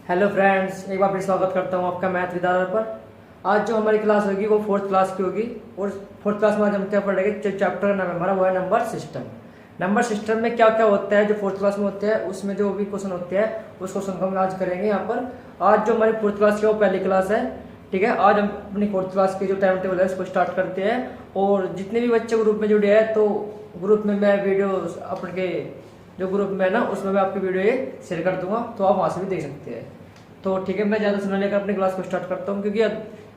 Hello friends, एक बार फिर स्वागत करता हूँ आपका मैथ विद्यालय पर। आज जो हमारी क्लास होगी वो फोर्थ क्लास की होगी। और फोर्थ क्लास में आज हम क्या पढ़ेंगे, जो चैप्टर का नाम है हमारा वो है नंबर सिस्टम। नंबर सिस्टम में क्या क्या होता है जो फोर्थ क्लास में होते हैं, उसमें जो भी क्वेश्चन होते हैं उस क्वेश्चन को हम आज करेंगे यहाँ पर। आज जो हमारी फोर्थ क्लास की वो पहली क्लास है, ठीक है। आज हम अपनी फोर्थ क्लास के जो टाइम टेबल है उसको स्टार्ट करते हैं। और जितने भी बच्चे ग्रुप में जुड़े हैं तो ग्रुप में मैं वीडियो अपने जो ग्रुप में है ना उसमें मैं आपकी वीडियो ये शेयर कर दूंगा, तो आप वहाँ से भी देख सकते हैं। तो ठीक है, मैं ज़्यादा समय लेकर अपनी क्लास को स्टार्ट करता हूँ, क्योंकि अब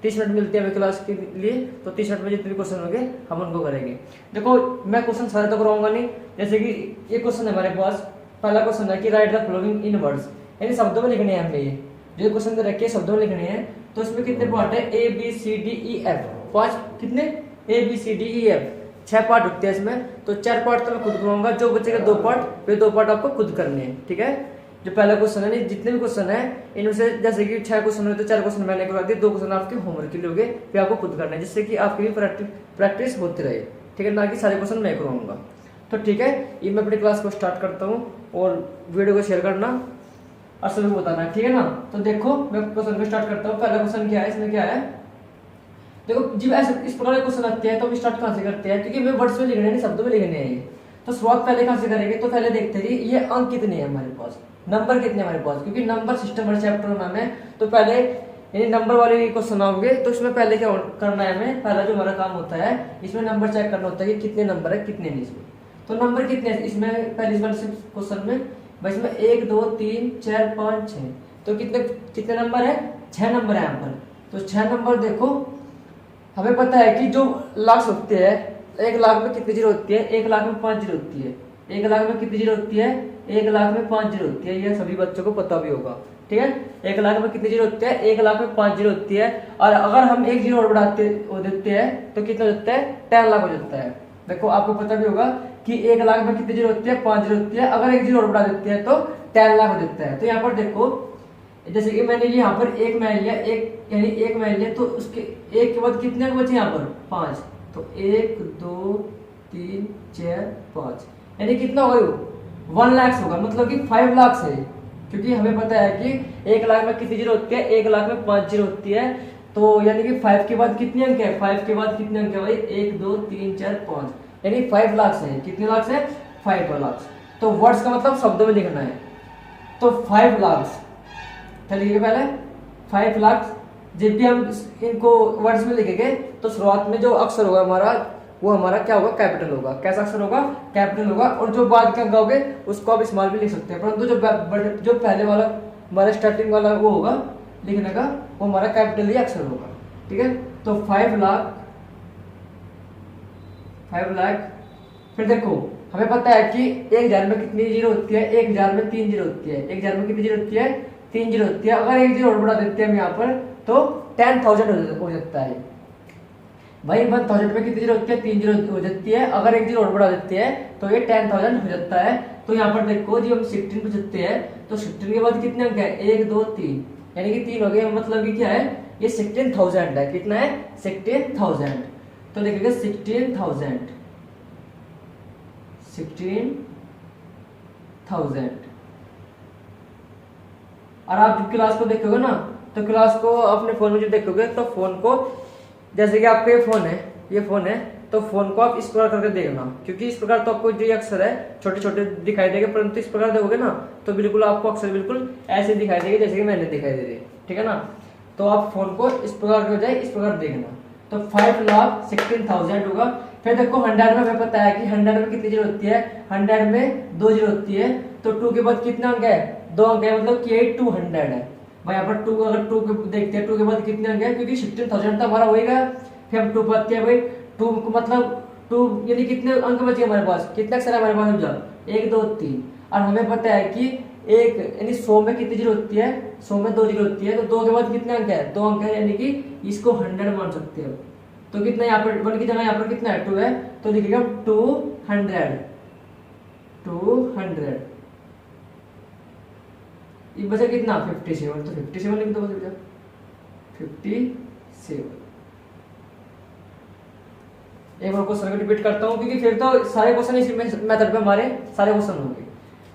30 मिनट मिलते हैं हमें क्लास के लिए। तो 30 मिनट में जितने भी क्वेश्चन होंगे हम उनको करेंगे। देखो, मैं क्वेश्चन सारे तो कराऊंगा नहीं। जैसे कि ये क्वेश्चन है हमारे पास, पहला क्वेश्चन है कि right the following in words, यानी शब्दों में लिखने हैं हमें। ये जो क्वेश्चन दे रखे हैं शब्दों में लिखने हैं, तो इसमें कितने पार्ट है? A B C D E F, 5 कितने? A B C D E F 6 part होते हैं इसमें। तो 4 पार्ट तो मैं खुद कराऊंगा, जो बच्चे के 2 पार्ट, वे 2 पार्ट आपको खुद करने हैं, ठीक है। जो पहला क्वेश्चन है, नहीं जितने भी क्वेश्चन है इनमें से जैसे कि 6 क्वेश्चन है तो 4 क्वेश्चन मैंने करवा दिए, 2 क्वेश्चन आपके होमवर्क के लिए होंगे, फिर आपको खुद करना है, जिससे कि आपकी भी प्रैक्टिस होती रहे, ठीक है, ना कि सारे क्वेश्चन मैं करवाऊंगा। तो ठीक है, ये मैं अपनी क्लास को स्टार्ट करता हूँ और वीडियो को शेयर करना और सभी को बताना है, ठीक है ना। तो देखो, मैं क्वेश्चन को स्टार्ट करता हूँ। पहला क्वेश्चन क्या है, इसमें क्या है? देखो, जब ऐसे इस प्रकार के क्वेश्चन आते हैं तो हम स्टार्ट कहाँ से करते हैं, क्योंकि हमें वर्ड्स में लिखने हैं, शब्दों में लिखने हैं ये। तो शुरुआत पहले कहाँ से करेंगे? तो पहले देखते हैं ये अंक कितने हैं हमारे पास, नंबर कितने हमारे पास, क्योंकि नंबर सिस्टम हमारे चैप्टर का नाम है। तो पहले यानी नंबर वाले क्वेश्चन आओगे तो इसमें पहले क्या करना है हमें? पहला जो हमारा काम होता है इसमें नंबर चेक करना होता है कि कितने नंबर है कितने नहीं इसमें। तो नंबर कितने हैं इसमें? पहले क्वेश्चन में भाई इसमें 1 2 3 4 5 6, तो कितने कितने नंबर है? 6 नंबर है यहाँ पर। तो 6 नंबर देखो, हमें पता है कि जो लाख होते हैं, 1 लाख में कितनी जीरो होती है? 1 लाख में 5 जीरो होती है। 1 लाख में कितनी जीरो होती है? 1 लाख में 5 जीरो होती है, ये सभी बच्चों को पता भी होगा, ठीक है। 1 लाख में कितनी जीरो होती है? 1 लाख में 5 जीरो होती है। और अगर हम एक जीरो और बढ़ाते देते हैं तो कितना हो जाता है? 10 लाख हो जाता है। देखो, आपको पता भी होगा कि 1 लाख में कितनी जीरो होती है? 5 जीरो होती है। अगर एक जीरो और बढ़ा देते हैं तो 10 लाख हो जाता है। तो यहाँ पर देखो, जैसे कि मैंने यहाँ पर एक मान लिया, एक यानी एक मान लिया, तो उसके एक के बाद कितने अंक बचे यहाँ पर? 5। तो 1 2 3 4 5, यानी कितना होगा? 1 लाख होगा, मतलब कि 5 लाख है। क्योंकि हमें पता है कि 1 लाख में कितनी जीरो होती है? 1 लाख में 5 जीरो होती है। तो यानी कि 5 के बाद कितने अंक है? 5 के बाद कितने अंक है भाई? 1 2 3 4 5, यानी 5 लाख है। कितने लाख है? 5 लाख। तो वर्ड्स का मतलब शब्दों में लिखना है। तो 5 लाख लिखिए पहले 5 लाख। जब भी हम इनको वर्ड्स में लिखेंगे तो शुरुआत में जो अक्षर होगा हमारा, वो हमारा क्या होगा? कैपिटल होगा। कैसा अक्षर होगा? कैपिटल होगा। और जो बाद के अंक होंगे उसको आप स्मॉल भी लिख सकते हैं, परंतु जो पहले वाला हमारा स्टार्टिंग वाला वो होगा लिखने का, वो हमारा कैपिटल ही अक्षर होगा, ठीक है। तो 5 लाख, 5 लाख। फिर देखो, हमें पता है कि 1000 में कितनी जीरो होती है? 1000 में 3 जीरो होती है। 1000 में कितनी जीरो होती है? 3 जीरो होती है। अगर एक जीरो और बढ़ा देते हैं हम यहाँ पर तो 10,000 हो जाता है भाई। 1000 में कितनी जीरो होती है? 3 जीरो हो जाती है। अगर एक जीरो और बढ़ा देते हैं तो ये 10,000 हो जाता है। तो यहाँ पर देखो, जब हम 16 पे चलते हैं तो 16 के बाद कितने अंक है? 1 2 3, यानी कि 3 हो गए, मतलब कि क्या है? ये 16,000 है। कितना है? 16,000। तो देखिएगा 16,000, 16,000। और आप जब क्लास को देखोगे ना, तो क्लास को अपने फोन में जब देखोगे तो फोन को, जैसे कि आपका ये फोन है, तो फोन को आप इस प्रकार करके देखना, क्योंकि इस प्रकार तो आपको जो अक्षर है छोटे छोटे दिखाई देंगे, परंतु इस प्रकार देखोगे ना तो बिल्कुल आपको अक्षर बिल्कुल ऐसे दिखाई देंगे जैसे कि मैंने दिखाई दे रही, ठीक है ना। तो आप फोन को इस प्रकार के बजाय इस प्रकार देखना। तो 5 लाख 16,000 होगा। फिर देखो 100 में हमें पता है कि 100 में कितनी जीरो होती है? 100 में 2 जीरो होती है। तो 2 के बाद कितना अंक है? 2 अंक है, मतलब कि 200 है भाई। यहाँ पर 2, अगर 2 के देखते हैं 2 के बाद कितने अंक है? क्योंकि 16,000 तो हमारा होएगा। फिर हम 2 पाते हैं भाई, 2 को मतलब 2 यानी कितने अंक बचे हमारे पास? कितने अक्षर है हमारे पास? समझा, 1 2 3। और हमें पता है कि एक यानी 100 में कितनी जीरो होती है? 100 में 2 जीरो होती है। तो 2 के बाद कितने अंक है? 2 अंक है, यानी कि इसको 100 मान सकते हो। तो कितना यहाँ पर 1 की जगह यहाँ पर कितना है? 2 है। तो लिखिएगा 200, 200। ये बचा कितना? 57। तो 57 लिख दो, बचा 57। एक बार क्वेश्चन को रिपीट करता हूँ, क्योंकि फिर तो सारे क्वेश्चन इसी मेथड पे हमारे सारे क्वेश्चन होंगे।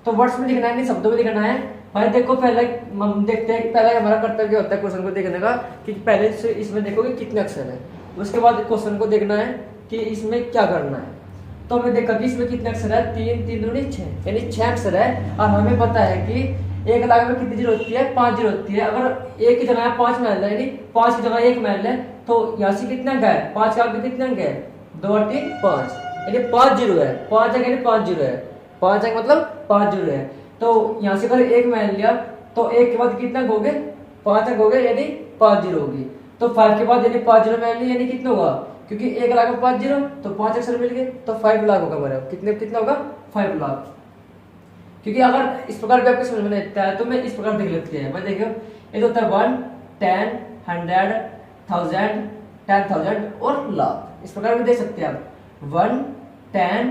तो वर्ड्स में लिखना है, नहीं शब्दों में लिखना है। भाई देखो पहले हम देखते हैं, पहले हमारा कर्तव्य होता है क्वेश्चन को देखने का कि पहले से इसमें देखो कि कितने अक्षर है, उसके बाद क्वेश्चन को देखना है कि इसमें क्या करना है। तो हमें देखा कि इसमें कितने अक्षर है, 3 3 दूनी 6, यानी 6 अक्षर है। और हमें पता है कि 1 लाख में कितनी जीरो होती है, 5 जीरो होती है। अगर एक की जगह 5 मान लें, यानी 5 की जगह 1 मान लें, तो यहाँ से कितना अंक है, 5 का अंक कितने अंक है, 2 और 3 5, यानी 5 जीरो है, 5 अंक यानी 5 जीरो है, 5 अंक मतलब 5 जीरो है। तो यहाँ से अगर 1 मान लिया तो 1 के बाद कितना अंक हो गए, 5 अंक हो गए, यानी 5 जीरो होगी। तो 5 के बाद यानी 5 जीरो मान लिया, यानी कितना होगा, क्योंकि 1 लाख में 5 जीरो, तो 5 अक्षर मिल गए, तो 5 लाख होगा हमारा। कितना होगा, 5 लाख। क्योंकि अगर इस प्रकार भी आपको समझ में नहीं आता है तो मैं इस प्रकार देख लेते हैं। मैं देखो ये तो होता है 1 10 100 1000 10,000 और लाख, इस प्रकार भी देख सकते हैं आप, 1 10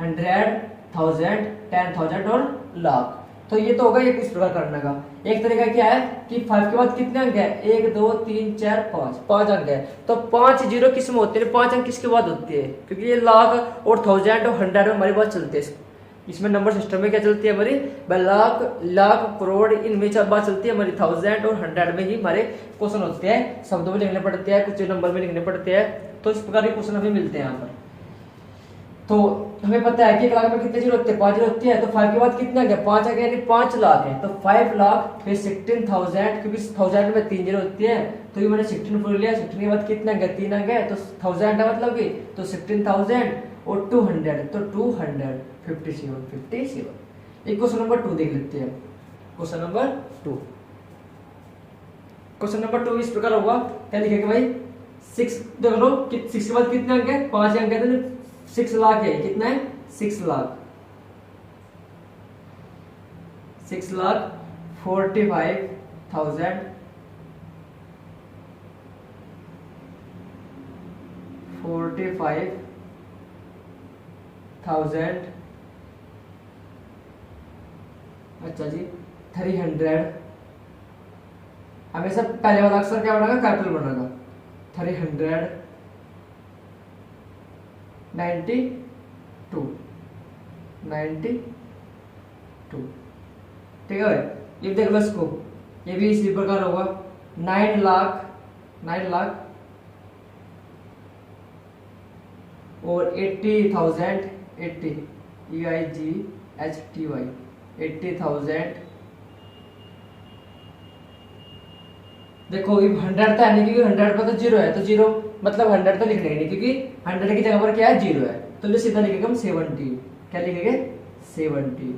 100 1000 10,000 और लाख। तो ये तो होगा एक इस प्रकार करने का। एक तरीका क्या है कि 5 के बाद कितने अंक है, 1 2 3 4 5, 5 अंक है। तो 5 जीरो किस में होते हैं, 5 अंक किसके बाद होती है, क्योंकि ये लाख और 1000 और 100 में हमारी बात चलती है। इसमें नंबर सिस्टम में क्या चलती है हमारी, लाख लाख करोड़, इनमें बात चलती है हमारी 1000 और 100 में ही हमारे क्वेश्चन होते हैं, शब्दों में लिखने पड़ते हैं, कुछ नंबर में लिखने पड़ते हैं। तो इस प्रकार के क्वेश्चन हमें मिलते हैं यहाँ पर। तो हमें पता है कि 1 लाख में कितने जीरो होते हैं, 5 जीरो होती है। तो 5 के बाद कितने आ गए, 5 आ गए, यानी 5 लाख है। तो 5 लाख फिर 16,000, क्योंकि 1000 में 3 जीरो होती है, तो ये मैंने 16 बोल लिया। 16 के बाद कितने आ गए, 3 आ गए, तो 1000 है मतलब कि, तो 16,000 और 200, तो 257। एक क्वेश्चन नंबर 2 देख लेते हैं। क्वेश्चन नंबर 2, क्वेश्चन नंबर 2 इस प्रकार होगा, क्या लिखेगा भाई, 6 देख लो, 6 के बाद कितने अंक है, 5 अंक है, तो 6 लाख है। कितना है, 6 लाख, 6 लाख 45,000 45,000, अच्छा जी 300। हमेशा पहले वाला अक्षर क्या बनेगा, कैपिटल बनेगा। 392 ठीक है। ये देख लो इसको, ये भी इसी प्रकार होगा, 9 लाख और 80,000, 80 EIGHTY 80,000। देखो ये 100 तो है नहीं, क्योंकि 100 पर तो जीरो है, तो जीरो मतलब 100 तो लिखने नहीं, क्योंकि 100 की जगह पर क्या है, जीरो है, तो जो सीधा लिखेगा हम 70। क्या लिखेंगे, 70।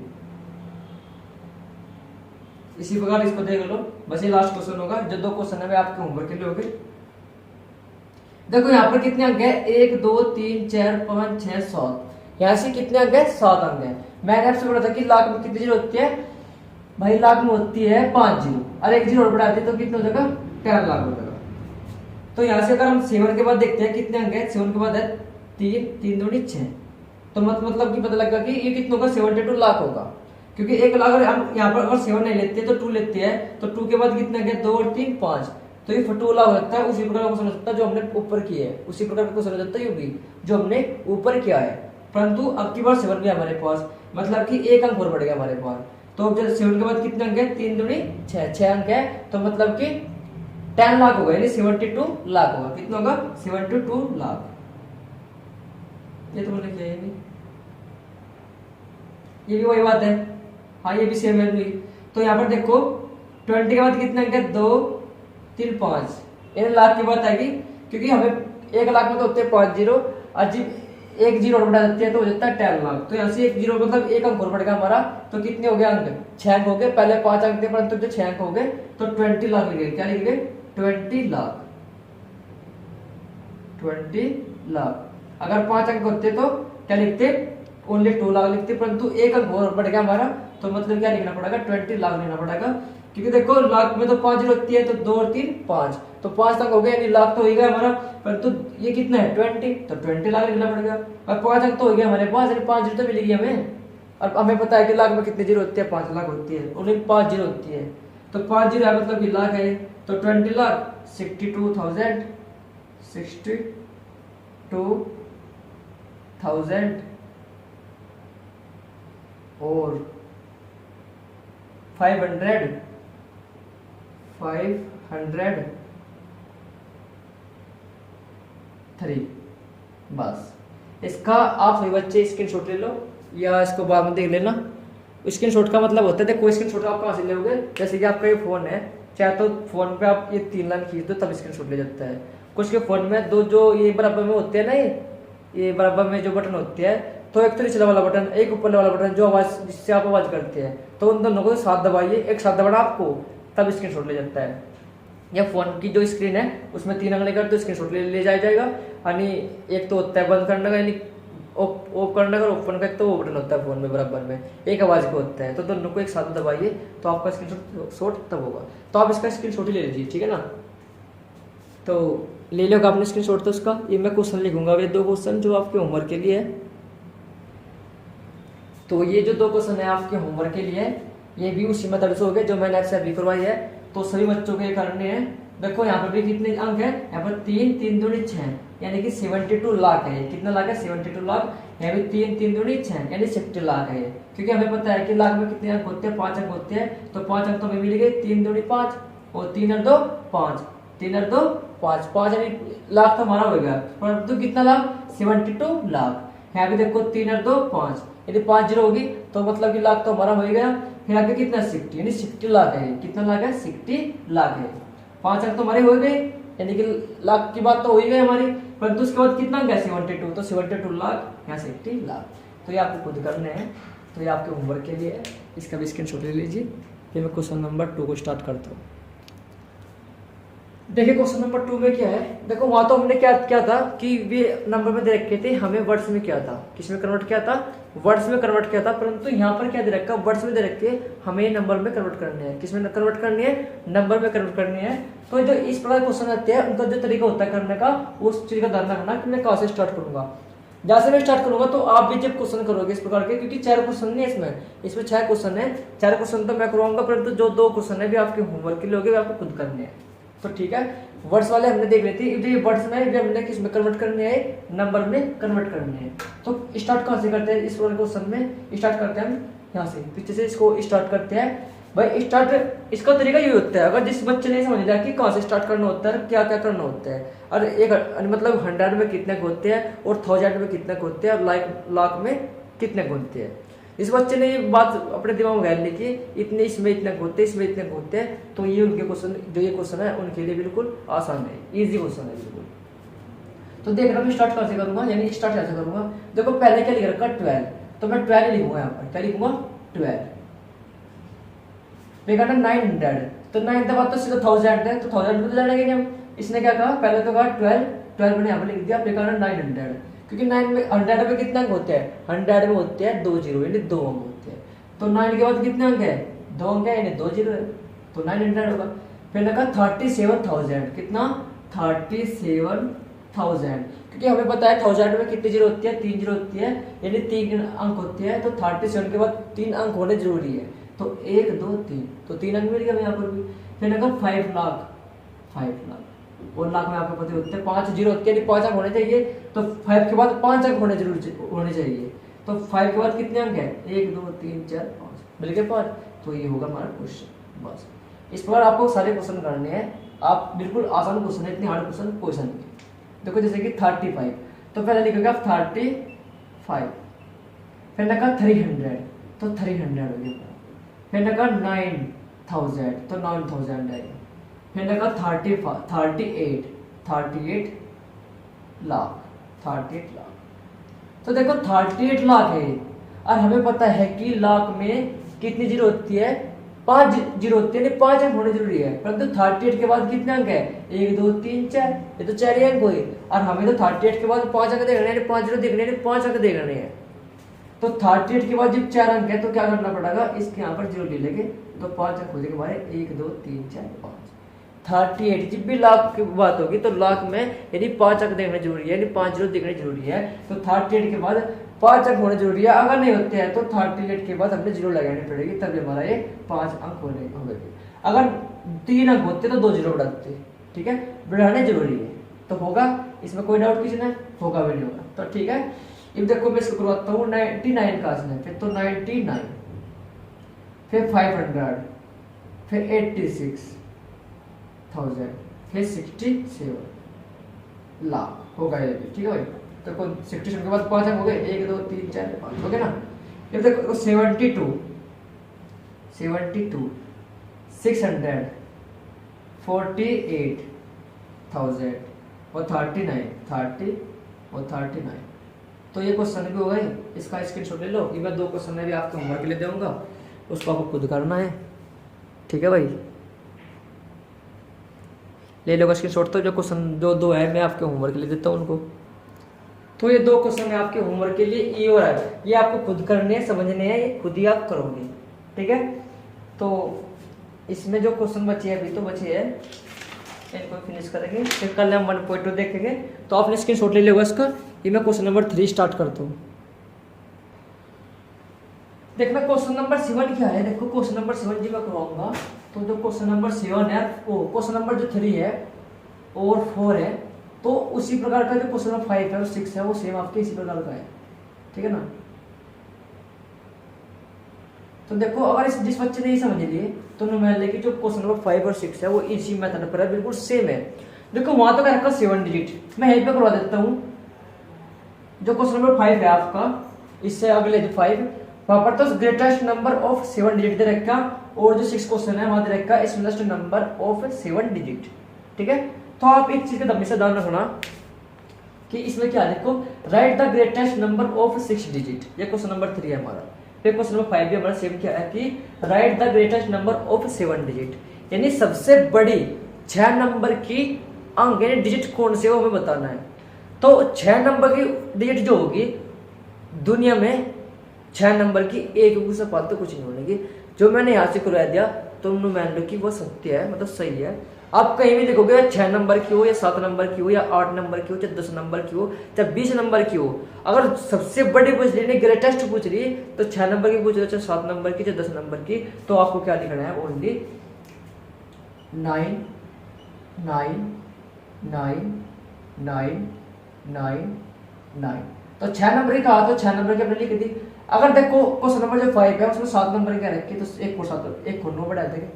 इसी प्रकार इसको देख लो, बस ये लास्ट क्वेश्चन होगा। जो 2 क्वेश्चन है वे आपके होमवर्क के लिए होंगे। देखो यहाँ पर कितने अंक है, 1 2 3 4 5 6 7, यहाँ से कितने अंक है, 7 अंक है। मैंने आपसे बोला था कि लाख में कितनी जीरो होती है, भाई लाख में होती है 5 जीरो, और 1 जीरो और बढ़ा दी तो कितना हो जाएगा, 10 लाख हो जाएगा। तो यहाँ से अगर हम 7 के बाद देखते हैं कितने अंक है, 7 के बाद है 3 3 दूनी 6, तो मतलब कि पता लगा कि ये कितना होगा, 72 लाख होगा। क्योंकि 1 लाख हम यहाँ पर अगर 7 नहीं लेते तो 2 लेते हैं, तो 2 के बाद कितने अंक है, 2 और 3 5, तो ये 2 लाख हो जाता है। उसी प्रकार का क्वेश्चन हो सकता है जो हमने ऊपर किया है, उसी प्रकार का क्वेश्चन हो जाता है ये भी जो हमने ऊपर किया है। परंतु अब की बार 7 भी हमारे पास, मतलब कि 1 अंक और बढ़ गया हमारे पास। तो जब 7 के बाद कितने अंक है, 3 दूनी 6 अंक है, तो मतलब कि 10 लाख होगा, यानी 72 लाख होगा। कितना होगा, 72 लाख। ये तो मैंने किया ही नहीं, ये भी वही बात है, हाँ ये भी सेम है। तो यहाँ पर देखो 20 के बाद कितने अंक है, 2 3 5, यानी लाख की बात आएगी, क्योंकि हमें 1 लाख में तो होते हैं 5 जीरो, अजीब 1 जीरो और बढ़ा देते हैं तो हो जाता है 10 लाख। तो यहाँ से 1 जीरो मतलब 1 अंक और बढ़ गया हमारा, तो कितने हो गए अंक, 6 अंक हो गए। पहले 5 अंक थे परंतु जो 6 अंक हो गए, तो 20 लाख लिख गए। क्या लिख गए, 20 लाख, 20 लाख। अगर 5 अंक होते तो क्या लिखते, ओनली 2 लाख लिखते, परंतु 1 अंक और बढ़ गया हमारा, तो मतलब क्या लिखना पड़ेगा, 20 लाख लिखना पड़ेगा। क्योंकि देखो लाख में तो 5 जीरो होती है, तो 2 और 3 5, तो 5 तक हो गया, यानी लाख तो हो गया हमारा, परंतु ये कितना है 20, तो 20 लाख लिखना पड़ेगा। और 5 अंक तो हो गया हमारे पास, यानी 5 जीरो तो मिलेगी हमें। और हमें पता है कि लाख में कितने जीरो होते हैं, 5 लाख होती है, ओनली 5 जीरो होती है, तो 5 जीरो है मतलब कि लाख है, तो 20 लाख 62,000 और 503। बस इसका आप सभी बच्चे स्क्रीनशॉट ले लो या इसको बाद में देख लेना। स्क्रीनशॉट का मतलब होता है, देखो स्क्रीनशॉट आप कहाँ से लोगे, जैसे कि आपका ये फोन है, चाहे तो फोन पे आप ये 3 लाइन खींच दो तब स्क्रीनशॉट ले जाता है। कुछ के फोन में दो जो ये बराबर में होते हैं ना, ये बराबर में जो बटन होते हैं, तो एक तो निचला वाला बटन, एक ऊपर वाला बटन जो आवाज जिससे आप आवाज करते हैं, तो उन दोनों को साथ दबाइए, एक साथ दबाना आपको, तब स्क्रीनशॉट ले जाता है। या फोन की जो स्क्रीन है उसमें 3 अंगली कर तो स्क्रीनशॉट ले जाएगा। यानी एक तो होता है बंद करने का, यानी ऑफ करने का, ओपन का, एक तो वो बटन होता है फोन में बराबर में, एक आवाज को होता है, तो दोनों को एक साथ दबाइए तो आपका स्क्रीनशॉट तब होगा। तो आप इसका स्क्रीनशॉट ही ले लीजिए, ठीक है ना। तो ले लो आपने स्क्रीनशॉट, तो उसका ये मैं क्वेश्चन लिखूंगा, ये 2 क्वेश्चन जो आपके होमवर्क के लिए है। तो ये जो 2 क्वेश्चन है आपके होमवर्क के लिए, ये भी उसी मेथड से हो गए जो मैंने आपसे अभी करवाई है। तो सभी बच्चों के करने हैं। देखो यहाँ पर भी कितने अंक है, यहाँ पर 3 3 दूनी 6, यानी कि 72 लाख है। कितना लाख है, 72 लाख। यहाँ भी 3 3 दूनी 6, यानी 60 लाख है। क्योंकि हमें पता है कि लाख में कितने अंक होते हैं, 5 अंक होते हैं। तो 5 अंक तो हमें मिल गए, 3 दूनी 5 और 3 और 2 5, 3 और 2 5, 5 यानी लाख तो हमारा हो गया। परंतु कितना लाख, 72 लाख। यहाँ भी देखो 3 और 2 5, यदि 5 जीरो होगी तो मतलब कि लाख तो हमारा हो गया। फिर आगे कितना 60, यानी 60 लाख है। कितना लाख है, 60 लाख है। 5 अंक तो हमारे हो गए, यानी कि लाख की बात तो हो ही गई हमारी। परंतु उसके बाद कितना अंक है, 72, तो 72 लाख या 60 लाख। तो ये आपको खुद करने हैं, तो ये आपके होमवर्क के लिए है। इसका भी स्क्रीनशॉट ले लीजिए। ये मैं क्वेश्चन नंबर 2 को स्टार्ट करता हूँ। देखिए क्वेश्चन नंबर 2 में क्या है, देखो वहां तो हमने क्या था कि वे नंबर में दे रखे थे, हमें वर्ड्स में क्या था, किसमें कन्वर्ट किया था, वर्ड्स में कन्वर्ट किया था। परंतु यहाँ पर क्या दे रखा, वर्ड्स में दे रखे हमें नंबर में कन्वर्ट करने हैं। किसमें कन्वर्ट करनी है, नंबर में कन्वर्ट करनी है। तो जो इस प्रकार क्वेश्चन आते हैं उनका जो तरीका होता है करने का, उस चीज का ध्यान रखना कि मैं कहाँ से स्टार्ट करूंगा। जहाँ से मैं स्टार्ट करूंगा तो आप भी जब क्वेश्चन करोगे इस प्रकार के, क्योंकि 4 क्वेश्चन नहीं है इसमें 6 क्वेश्चन है। 4 क्वेश्चन तो मैं करवाऊंगा, परंतु जो 2 क्वेश्चन है भी आपके होमवर्क के लिए होंगे, आपको खुद करने हैं। तो ठीक है, वर्ड्स वाले हमने देख लेते हैं। ये वर्ड्स में भी हमने किस में कन्वर्ट करने हैं, नंबर में कन्वर्ट करने हैं। तो स्टार्ट कहाँ से करते हैं, इस क्वेश्चन में स्टार्ट करते हैं हम यहाँ से, पीछे से इसको स्टार्ट करते हैं। भाई स्टार्ट इसका तरीका ये होता है, अगर जिस बच्चे ने समझ लिया कि कहाँ से स्टार्ट करना होता है, क्या क्या करना होता है, और एक मतलब 100 में कितने होते हैं और 1000 में कितने होते हैं और लाख में कितने होते हैं। इस बच्चे ने ये बात अपने दिमाग में गैर ली कि इतने इसमें इतने होते हैं, इसमें इतने होते हैं। तो ये उनके क्वेश्चन, जो ये क्वेश्चन है उनके लिए बिल्कुल आसान है, इजी क्वेश्चन है बिल्कुल। तो देखना मैं स्टार्ट कैसे करूंगा, यानी स्टार्ट कैसे करूंगा। देखो पहले क्या लिख रखा, 12, तो मैं 12 ही लिखूंगा। यहाँ पर क्या लिखूंगा, 12। फिर कहना 900, तो 9 के बाद तो सीधा 1000 है, तो 1000 में तो जाएंगे हम। इसने क्या कहा, पहले तो कहा 12 मैंने यहाँ पर लिख दिया। फिर कहना 900, क्योंकि 9 में 100 में कितने अंक होते हैं, 100 में होते हैं 2 जीरो, यानी 2 अंक होते हैं। तो 9 के बाद कितने अंक है, 2 अंक है, यानी 2 जीरो है, तो 900 होगा। फिर ना कहा 37,000, कितना, 37,000, क्योंकि हमें पता है 1000 में कितनी जीरो होती है, 3 जीरो होती है, यानी 3 अंक होते हैं। तो 37 के बाद 3 अंक होने जरूरी है, तो 1 2 3, तो 3 अंक मिल गया यहाँ पर भी। फिर ना कहा 5 लाख, 5 लाख, और लाख में आपको पता होते हैं 5 जीरो होते हैं, 5 अंक होने चाहिए। तो 5 के बाद 5 अंक होने चाहिए। तो 5 के बाद कितने अंक है, 1 2 3 4 5, मिल गए 5। तो ये होगा हमारा क्वेश्चन। बस इस प्रकार आपको सारे क्वेश्चन करने हैं। आप बिल्कुल आसान क्वेश्चन है, इतनी हार्ड क्वेश्चन नहीं। देखो जैसे कि 35, तो पहले लिखोगे आप 35। फिर ना कहा 300, तो 300 हो गया। फिर ना कहा 9000, तो 9000 आएगा। फिर ना कहा 38 लाख, 38 लाख। तो देखो 38 लाख है, और हमें पता है कि लाख में कितनी जीरो होती है, 5 जीरो होती है, 5 अंक होने जरूरी है। परंतु 38 के बाद कितने अंक है, 1 2 3 4, ये तो 4 अंक हुए। और हमें तो 38 के बाद 5 अंक देखने हैं, 5 जीरो देखने हैं, 5 अंक देखने हैं। तो 38 के बाद जब 4 अंक है तो क्या करना पड़ेगा, इसके यहाँ पर जीरो ले लेंगे, तो 5 अंक हो जाएंगे हमारे, 1 2 3 4 5। 38 जब भी लाख की बात होगी तो लाख में यदि 5 अंक देखना जरूरी है, यानी 5 जीरो देखने जरूरी है। तो 38 के बाद 5 अंक होने जरूरी है। अगर नहीं होते हैं तो 38 के बाद हमने जीरो लगानी पड़ेगी, तभी हमारा ये 5 अंक होने होंगे। अगर 3 अंक होते तो 2 जीरो बढ़ाते, ठीक है, बढ़ाने जरूरी है। तो होगा, इसमें कोई डाउट किसी ने, होगा भी नहीं होगा। तो ठीक है, अब देखो मैं इसको करवाता हूँ 99 का, फिर तो 99। फिर 500, फिर 86,000, फिर 67 लाख हो गए। ठीक है भाई, तो 67 के बाद 5 हो गए, 1 2 3 4 5 हो गए ना। ये देखो 72, 648,000 और 39 और 39। तो ये क्वेश्चन भी हो गए, इसका स्क्रीनशॉट ले लो। ये मैं 2 क्वेश्चन में भी आपके होमवर्क के लिए दूंगा, उसको आपको खुद करना है। ठीक है भाई, ले लो स्क्रीनशॉट। तो जो क्वेश्चन जो 2 है मैं आपके होमवर्क के लिए देता हूँ उनको। तो ये 2 क्वेश्चन है आपके होमवर्क के लिए, ई और आई। ये आपको खुद करने हैं, समझने हैं, ये खुद ही आप करोगे। ठीक है, तो इसमें जो क्वेश्चन बचे हैं अभी तो बचे हैं, इनको फिनिश करेंगे, फिर कल हम 1.2 देखेंगे। तो आपने स्क्रीनशॉट ले लिया इसका। ये मैं क्वेश्चन नंबर 3 स्टार्ट करता हूँ। देखना क्वेश्चन नंबर 7 क्या है। देखो क्वेश्चन नंबर 7 जी मैं करवाऊंगा। तो जो क्वेश्चन नंबर 7 है, वो क्वेश्चन नंबर जो 3 है और 4 है, तो उसी प्रकार का जो क्वेश्चन नंबर 5 है और 6 है, वो सेम आपके इसी प्रकार का है। ठीक है ना। तो देखो अगर जिस बच्चे ने ये समझ लिए, तो मान लें कि जो क्वेश्चन नंबर 5 और 6 है वो इसी मेथड पर है, बिल्कुल सेम है। देखो वहां तो क्या रखा 7 डिजिट, मैं यहीं पे करवा देता हूँ। जो क्वेश्चन नंबर 5 है आपका, इससे अगले जो 5 वहां पर तो ग्रेटेस्ट नंबर ऑफ 7 डिजिट दे रखा, और जो 6 क्वेश्चन है वहां दे रखा स्मॉलेस्ट नंबर ऑफ 7 डिजिट। ठीक है, तो आप एक चीज का हमेशा ध्यान रखना कि इसमें क्या है। देखो right the greatest number of 6 digit, ये क्वेश्चन नंबर 3 है हमारा। फिर क्वेश्चन नंबर 5 भी हमारा सेम क्या है कि right the greatest number of 7 digit, यानी सबसे बड़ी 6 नंबर की अंक यानी डिजिट कौन से वो हमें बताना है। तो 6 नंबर की डिजिट जो होगी दुनिया में, 6 नंबर की एक से फालतू कुछ नहीं होने। जो मैंने यहाँ से करवा दिया तो मान लो कि वो सत्य है, मतलब सही है। आप कहीं भी देखोगे 6 नंबर की हो या 7 नंबर की हो या 8 नंबर की हो चाहे 10 नंबर की हो चाहे 20 नंबर की हो, अगर सबसे बड़ी पूछ रही है ग्रेटेस्ट पूछ रही है तो 6 नंबर की पूछ रही है चाहे 7 नंबर की चाहे 10 नंबर की, तो आपको क्या लिखना है ओनली 9 9 9 9 9 9। तो 6 नंबर की कहा तो 6 नंबर की हमने लिख दी। अगर देखो क्वेश्चन नंबर जो 5 है उसमें 7 नंबर क्या रखी, तो एक को 7 एक को 9 बढ़ा देंगे।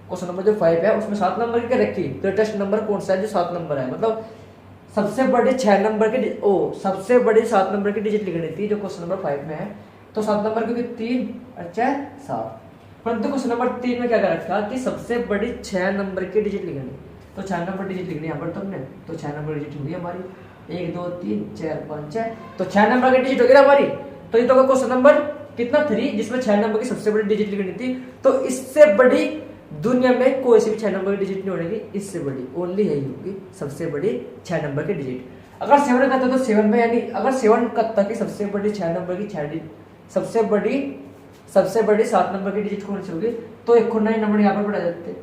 क्वेश्चन नंबर जो 5 है उसमें 7 नंबर की क्या रखी, ग्रेटेस्ट नंबर कौन सा है जो 7 नंबर है, मतलब सबसे बड़ी 6 नंबर की सबसे बड़ी 7 नंबर की डिजिट लिखनी थी जो क्वेश्चन नंबर 5 में है। तो 7 नंबर की 3 अच्छा 7, परंतु क्वेश्चन नंबर 3 में क्या कर रखा कि सबसे बड़ी 6 नंबर की डिजिट लिखनी, तो 6 नंबर डिजिट लिखनी यहाँ पर तुमने। तो 6 नंबर डिजिट होगी हमारी 1 2 3 4 5 6, तो 6 नंबर की डिजिट होगी ना हमारी। तो ये तो क्वेश्चन नंबर कितना 3 जिसमें 6 नंबर की सबसे बड़ी डिजिट लिखनी थी। तो इससे बड़ी दुनिया में कोई सी भी 6 नंबर की डिजिट नहीं होगी, इससे बड़ी ओनली यही होगी सबसे बड़ी 6 नंबर की डिजिट। अगर 7 करता तो 7 में, यानी अगर 7 करता कि सबसे बड़ी 6 नंबर की 6 सबसे बड़ी 7 नंबर की डिजिट कौन सी होगी, तो 1 को 9 नंबर यहाँ पर बढ़ा देते।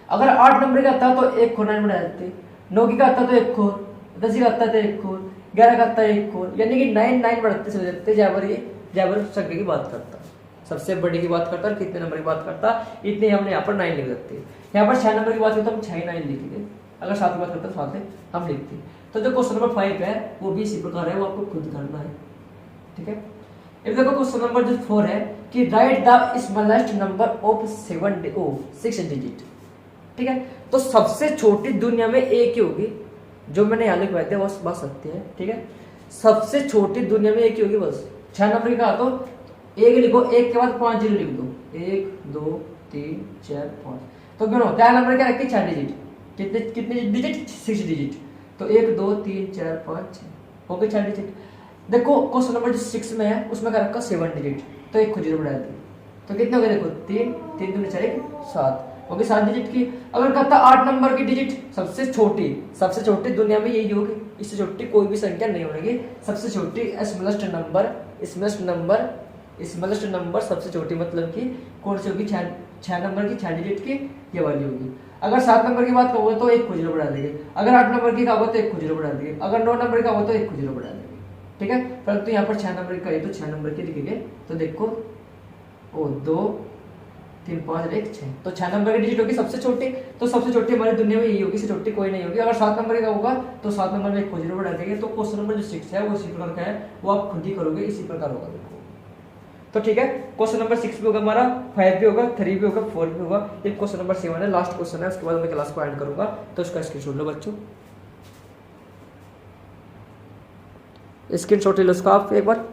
अगर 8 नंबर का आता तो 1 को 9 बढ़ा देते, 9 की का आता तो 1 को, 10 का आता तो 1 को, 11 का आता है 1 को, यानी कि 9 बढ़ते चले जाते। जयवर संख्या की बात करता, सबसे बड़ी की बात करता और कितने नंबर की बात करता, इतने हमने यहाँ पर 9 लिख देते। यहाँ पर 6 नंबर की बात करते हम 6 9 लिखेंगे, अगर 7 की बात करते तो 7 हम लिखते। तो जो क्वेश्चन नंबर 5 है वो भी इसी प्रकार है, वो आपको खुद करना है। ठीक है, अब देखो क्वेश्चन नंबर जो 4 है कि right the smallest number of 6 digit. ठीक है, तो सबसे छोटी दुनिया में एक ही होगी, जो मैंने यहाँ लिखवाए थे बस बात सत्य है। ठीक है, सबसे छोटी दुनिया में एक ही होगी बस। 6 नंबर की कहा तो 1 लिखो, 1 के बाद 5 जीरो लिख दो, 1 2 3 4 5। तो गिनो क्या नंबर क्या रखी 6 डिजिट, कितने डिजिट 6 डिजिट। तो 1 2 3 4 5 6 हो गए 6 डिजिट। देखो क्वेश्चन नंबर जो 6 में है उसमें क्या रखा 7 डिजिट, तो 1 को 0 बढ़ा दी, तो कितने हो गए देखो 3 3 दूनी 4 1 7 हो गई 7 डिजिट की। अगर कहता 8 नंबर की डिजिट सबसे छोटी दुनिया में यही होगी, इससे छोटी कोई भी संख्या नहीं होगी। सबसे छोटी स्मॉलेस्ट नंबर सबसे छोटी मतलब कि कौन सी होगी 6 नंबर की 6 डिजिट की ये वाली होगी। अगर 7 नंबर की बात करोगे तो 1 को 0 बढ़ा देंगे, अगर 8 नंबर की कहोगे तो 1 को 0 बढ़ा देंगे, अगर 9 नंबर का हो तो 1 को 0 बढ़ा देंगे। ठीक है, परंतु यहाँ पर 6 नंबर की कही तो 6 नंबर की लिखेंगे। तो देखो 2 3 5 1 6, तो 6 नंबर की डिजिट होगी सबसे छोटी, तो सबसे छोटी हमारी दुनिया में यही होगी, इससे छोटी कोई नहीं होगी। अगर 7 नंबर का होगा तो 7 नंबर में 1 को 0 बढ़ा देंगे। तो क्वेश्चन नंबर जो 6 है वो इसी प्रकार का है, वो आप खुद ही करोगे, इसी प्रकार होगा। देखो तो ठीक है, क्वेश्चन नंबर 6 भी होगा हमारा, 5 भी होगा, 3 भी होगा, 4 भी होगा। ये क्वेश्चन नंबर 7 है, लास्ट क्वेश्चन है, उसके बाद मैं क्लास को एंड करूंगा। तो इसका स्क्रीनशॉट लो बच्चों, स्क्रीनशॉट ले लो उसका आप एक बार।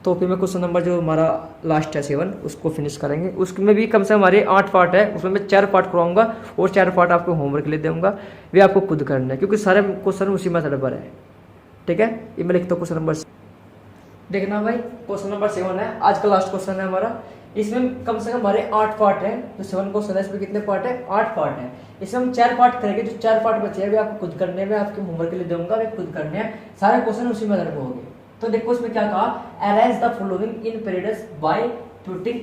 तो फिर मैं क्वेश्चन नंबर जो हमारा लास्ट है 7 उसको फिनिश करेंगे। उसमें भी कम से कम हमारे 8 पार्ट है, उसमें मैं 4 पार्ट करवाऊंगा और 4 पार्ट आपको होमवर्क के लिए दूंगा, वे आपको खुद करना है क्योंकि सारे क्वेश्चन उसी मेथड पर है। ठीक है, ये मैं लिखता हूँ क्वेश्चन नंबर, देखना भाई क्वेश्चन नंबर 7 है, आज का लास्ट क्वेश्चन है हमारा। इसमें कम से कम हमारे 8 पार्ट है, तो 7 क्वेश्चन है, इसमें कितने पार्ट है? 8 पार्ट है। इसमें हम 4 पार्ट करेंगे, जो 4 पार्ट बचे हैं वे आपको खुद करने में, आपके होमवर्क के लिए दूंगा, वे खुद करने हैं, सारे क्वेश्चन उसी में में होंगे। तो देखो इसमें क्या कहा, arrange the following in periods by putting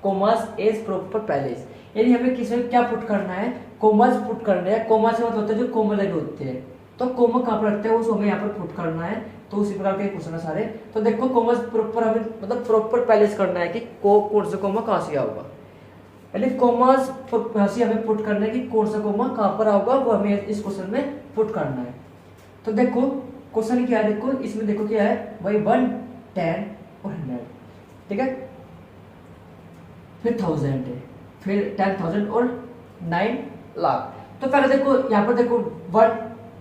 commas as proper palace. यानी हमें किसमें क्या पुट करना है, कोमास पुट करने हैं। कोमास मतलब होता है जो कोमा लगे होते हैं, तो कोमा कहाँ पर रखते हैं उसको हमें यहाँ पर पुट करना है। तो उसी प्रकार के क्वेश्चन है सारे। तो देखो कोमास प्रॉपर हमें मतलब प्रॉपर पैलेस करना है कि कौन सा कोमा कहाँ से आऊगा, यानी कोमास हमें पुट करना है कि कौन सा कोमा कहाँ पर आऊगा, वो हमें इस क्वेश्चन में पुट करना है। तो देखो क्वेश्चन क्या है, देखो इसमें देखो क्या है भाई, 1, 10 और 100। ठीक है, फिर 1000 है, फिर 10,000 और 9 लाख। तो पहले देखो यहाँ पर देखो 1,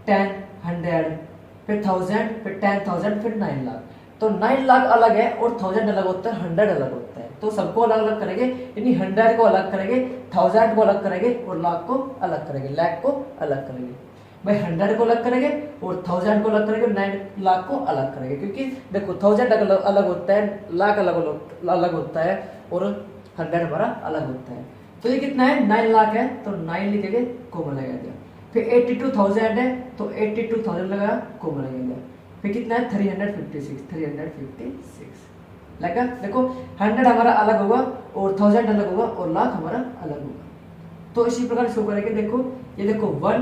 10, 100, फिर 1000, फिर 10,000, फिर 9 लाख। तो 9 लाख अलग है और 1000 अलग होता है, 100 अलग होता है। तो सबको अलग अलग करेंगे, यानी 100 को अलग करेंगे, 1000 को अलग करेंगे और लाख को अलग करेंगे, लाख को अलग करेंगे। भाई 100 को अलग करेंगे और 1000 को अलग करेंगे, 9 लाख को अलग करेंगे। क्योंकि देखो 1000 अलग होता है, लाख अलग होता है और 100 हमारा अलग होता है। तो ये कितना है, 9 लाख है, तो 9 लिखेंगे, कोमा लगा दिया। फिर 82,000 है, तो 82,000 लगाया, कोमा लगेगा। फिर कितना है, 356 लगा। देखो 100 हमारा अलग होगा और 1000 अलग होगा और लाख हमारा अलग होगा। तो इसी प्रकार शो करेंगे। देखो ये देखो 1,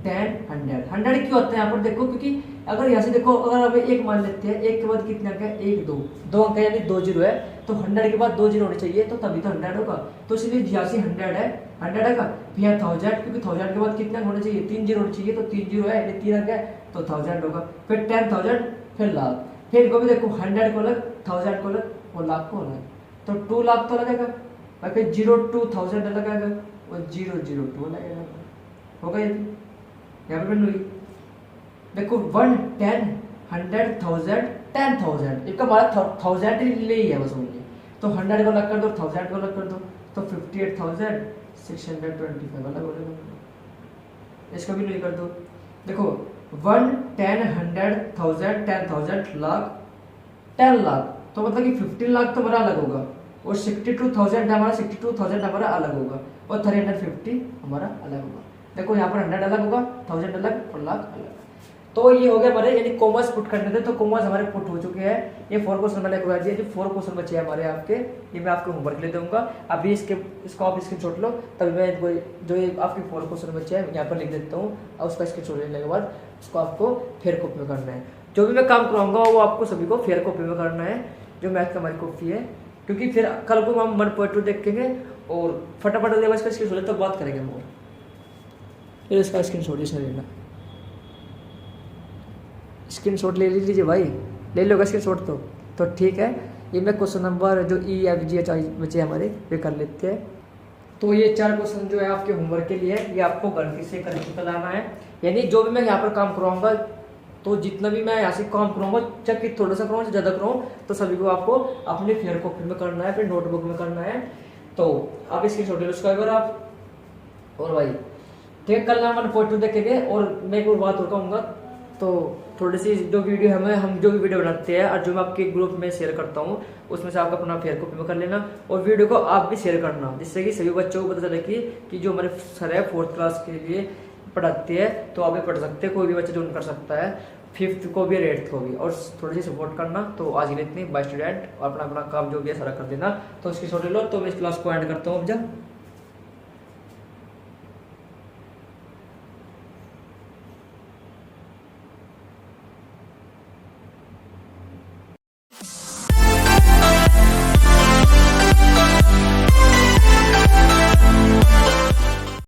10, 100 क्यों होता है यहाँ पर, देखो क्योंकि अगर यहाँ से देखो, अगर हम एक मान लेते हैं, एक के बाद कितने अंक है, 1, 2 अंक है, यानी 2 जीरो है, तो 100 के बाद 2 जीरो होने चाहिए, तो तभी तो 100 होगा। तो इसलिए यहाँ से 100 है, 100 का फिर 1000, क्योंकि 1000 के बाद कितने अंक होने चाहिए, 3 जीरो होने चाहिए, तो 3 जीरो है, यानी 3 अंक है, तो 1000 होगा। फिर 10,000, फिर लाख, फिर को भी देखो 100 को अलग, 1000 को अलग और लाख को अलग, तो 2 लाख तो लगेगा। और फिर 02,000 लगेगा और 002 लगेगा, होगा ये यहाँ पर हुई। देखो 1, 10, 100, 1000, 10,000, इसका बात 1000 ले ही है बस ओनली। तो 100 को अलग कर दो, 1000 को अलग कर दो, तो 58,625 अलग हो जाएगा। इसका भी नहीं कर दो। देखो 1, 10, 100, 1000, 10,000, लाख, 10 लाख, तो मतलब कि 15 लाख तो हमारा अलग होगा और 62,000 हमारा अलग होगा और 350 हमारा अलग होगा। देखो यहाँ पर 100 अलग होगा, 1000 अलग और लाख अलग। तो ये हो गया हमारे, यानी कॉमर्स पुट करने थे, तो कॉमर्स हमारे पुट हो चुके हैं। ये 4 क्वेश्चन मैंने करवा दिया, जो 4 क्वेश्चन बचे हैं हमारे आपके, ये मैं आपके होमवर्क ले दूंगा। अभी इसको आप स्क्रीनशॉट लो, तभी मैं जो ये आपके 4 क्वेश्चन बचे हैं यहाँ पर लिख देता हूँ, और उसका स्क्रीनशॉट लेने के बाद उसको आपको फेयर कॉपी में करना है। जो भी मैं काम कराऊंगा वो आपको सभी को फेयर कॉपी में करना है, जो मैथ की हमारी कॉपी है, क्योंकि फिर कल को हम 1.2 देखेंगे और फटाफट इसका स्क्रीनशॉट तब बात करेंगे हम। फिर इसका स्क्रीनशॉट ही लेना, स्क्रीनशॉट ले लीजिए भाई, ले लो स्क्रीनशॉट। तो ठीक है, ये मैं क्वेश्चन नंबर जो EFGH बचे हमारे वे कर लेते हैं। तो ये 4 क्वेश्चन जो है आपके होमवर्क के लिए, ये आपको गलती से करके लाना है। यानी जो भी मैं यहाँ पर काम करवाऊंगा, तो जितना भी मैं यहाँ से काम कराऊंगा, चाहे कि थोड़ा सा कराऊँ चाहे ज़्यादा कराऊँ, तो सभी को आपको अपने फेयर कॉपी में करना है, फिर नोटबुक में करना है। तो आप स्क्रीनशॉट ले लो उसका अगर आप। और भाई ठीक है, कल हम 1.2 देखेंगे। और मैं एक और बात और कहूँगा, तो थोड़ी सी जो वीडियो हम जो भी वीडियो बनाते हैं और जो मैं आपके ग्रुप में शेयर करता हूँ, उसमें से आप अपना फेयर कॉपी में कर लेना और वीडियो को आप भी शेयर करना, जिससे कि सभी बच्चों को पता चले कि जो हमारे सर है 4th क्लास के लिए पढ़ाते हैं, तो आप भी पढ़ सकते हैं, कोई भी बच्चा ज्वाइन कर सकता है, 5th को भी और 8th को भी। और थोड़ी सी सपोर्ट करना। तो आज के लिए इतनी, बाय स्टूडेंट, अपना अपना काम जो भी है सारा कर देना। तो इसकी छोटे लो, तो मैं इस क्लास को एंड करता हूँ अब जब